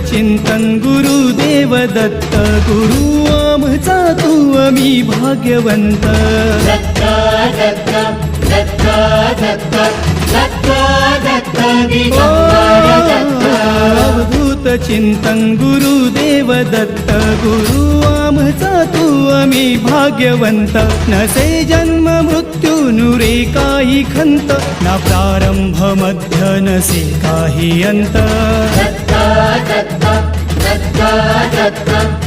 चिंतन गुरुदेव दत्त गुरु आमचा तू आम्ही भाग्यवंत दत्त दत्त दत्त दत्त दत्त दत्त दिगंबर दत्त अवधूत चिंतन गुरुदेव दत्त गुरु आमचा तू आम्ही भाग्यवंत नसे जन्म मृत्यू नुरे काही खंत ना प्रारंभ मध्य नसे काही अंत दत्त दत्त दत्त दत्त